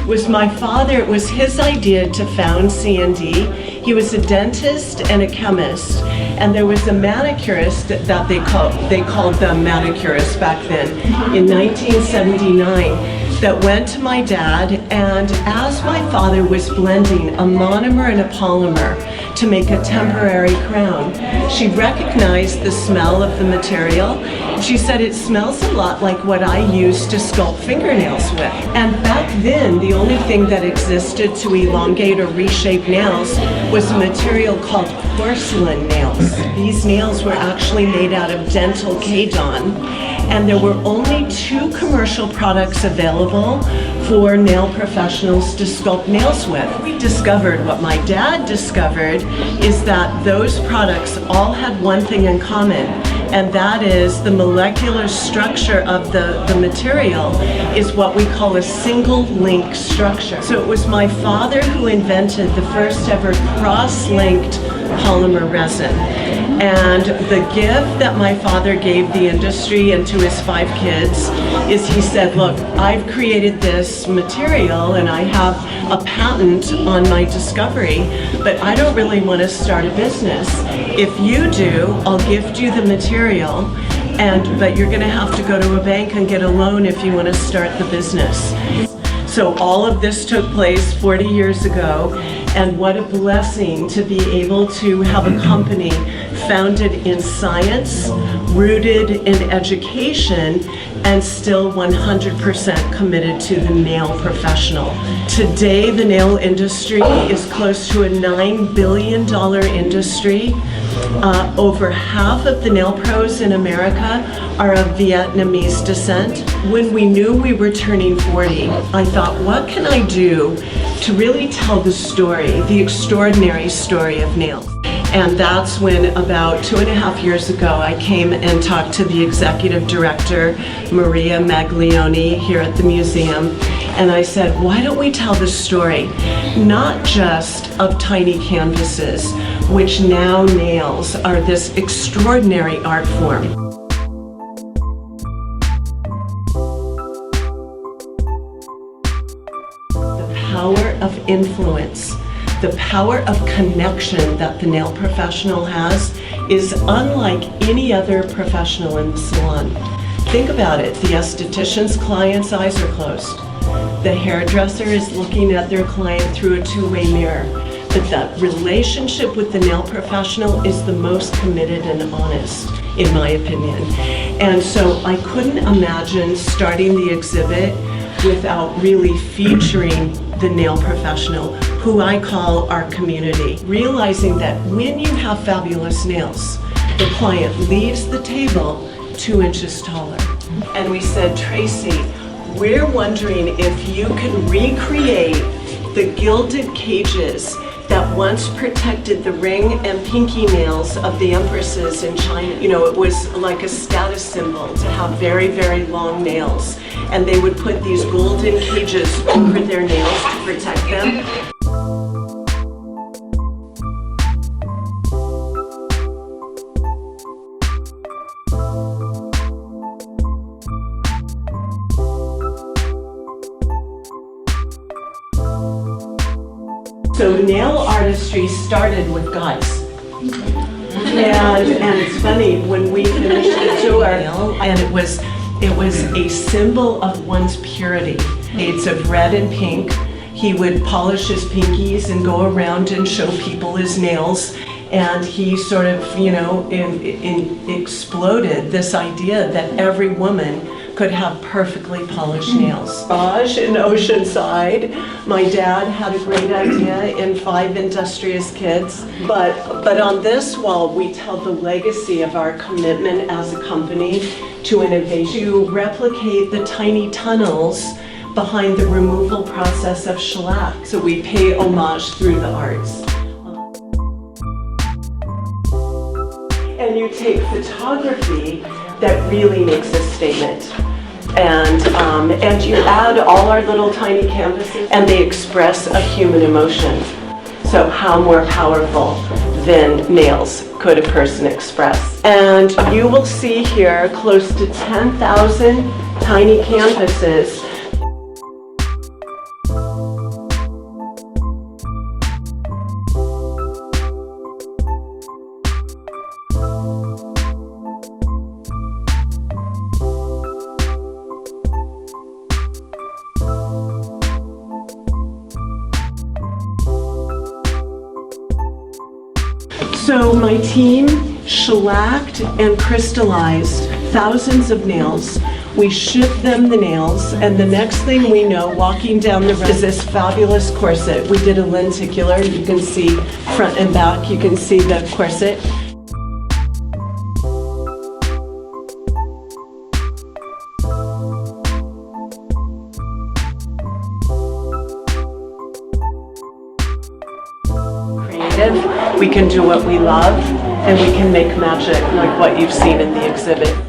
was my father. It was his idea to found C&D. He was a dentist and a chemist, and there was a manicurist that they called them manicurists back then in 1979 that went to my dad, and as my father was blending a monomer and a polymer to make a temporary crown, she recognized the smell of the material. She said, it smells a lot like what I used to sculpt fingernails with. And back then, the only thing that existed to elongate or reshape nails was a material called porcelain nails. These nails were actually made out of dental Kadon, and there were only 2 commercial products available for nail professionals to sculpt nails with. We discovered, what my dad discovered, is that those products all had one thing in common, and that is the molecular structure of the material is what we call a single link structure. So it was my father who invented the first ever cross-linked polymer resin. And the gift that my father gave the industry and to his 5 kids is he said, look, I've created this material and I have a patent on my discovery, but I don't really want to start a business. If you do, I'll gift you the material, but you're going to have to go to a bank and get a loan if you want to start the business. So all of this took place 40 years ago, and what a blessing to be able to have a company founded in science, rooted in education, and still 100% committed to the nail professional. Today, the nail industry is close to a $9 billion industry. Over half of the nail pros in America are of Vietnamese descent. When we knew we were turning 40, I thought, what can I do to really tell the story, the extraordinary story of nails? And that's when, about 2.5 years ago, I came and talked to the executive director, Maria Maglione, here at the museum. And I said, why don't we tell the story, not just of tiny canvases, which now nails are this extraordinary art form. The power of influence, the power of connection that the nail professional has is unlike any other professional in the salon. Think about it, the esthetician's client's eyes are closed. The hairdresser is looking at their client through a 2-way mirror. But that relationship with the nail professional is the most committed and honest, in my opinion. And so I couldn't imagine starting the exhibit without really featuring the nail professional, who I call our community. Realizing that when you have fabulous nails, the client leaves the table 2 inches taller. And we said, Tracy, we're wondering if you can recreate the gilded cages that once protected the ring and pinky nails of the empresses in China. You know, it was like a status symbol to have very, very long nails. And they would put these golden cages over their nails to protect them. So nail artistry started with guys. And it's funny, when we finished the tour, and it was a symbol of one's purity. Shades of red and pink. He would polish his pinkies and go around and show people his nails. And he sort of, you know, exploded this idea that every woman could have perfectly polished nails. Garage in Oceanside, my dad had a great idea in 5 industrious kids. But on this wall, we tell the legacy of our commitment as a company to innovation, to replicate the tiny tunnels behind the removal process of shellac. So we pay homage through the arts. And you take photography that really makes a statement. And you add all our little tiny canvases, and they express a human emotion. So how more powerful than nails could a person express? And you will see here close to 10,000 tiny canvases. So my team shellacked and crystallized thousands of nails. We shipped them the nails, and the next thing we know, walking down the road, is this fabulous corset. We did a lenticular. You can see front and back. You can see the corset. We can do what we love, and we can make magic like what you've seen in the exhibit.